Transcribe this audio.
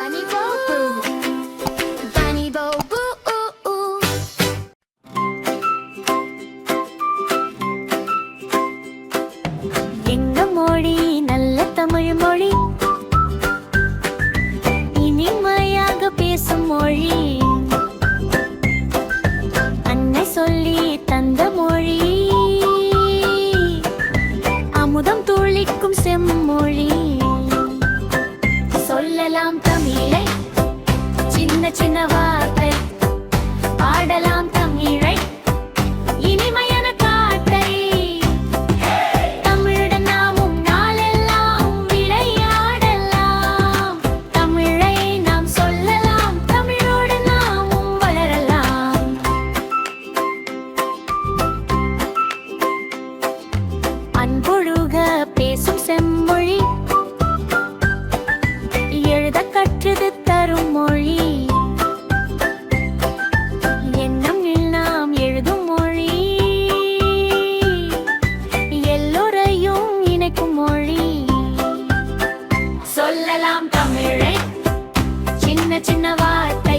Bunny Boo Boo, Bunny Boo Boo ooh ooh. எங்க மொழி நல்ல தமிழ் மொழி, இனிமையாக பேசும் மொழி, அன்னை சொல்லி தந்த மொழி, அமுதம் துளிக்கும் செம்மொழி. சொல்லலாம் தமிழை சின்ன சின்ன வார்த்தை, பாடலாம் தமிழை இனிமையான காட்டை. தமிழுடன் நாமும் நாளெல்லாம் விளையாடலாம், தமிழை நாம் சொல்லலாம், தமிழோடு நாமும் வளரலாம். அன்பொழுக பேசும் செம்மொழி, எழுத கற்றது தரும் மொழி, எண்ணம் நாம் எழுதும் மொழி, எல்லோரையும் இணைக்கும் மொழி. சொல்லலாம் தமிழை சின்ன சின்ன வார்த்தை,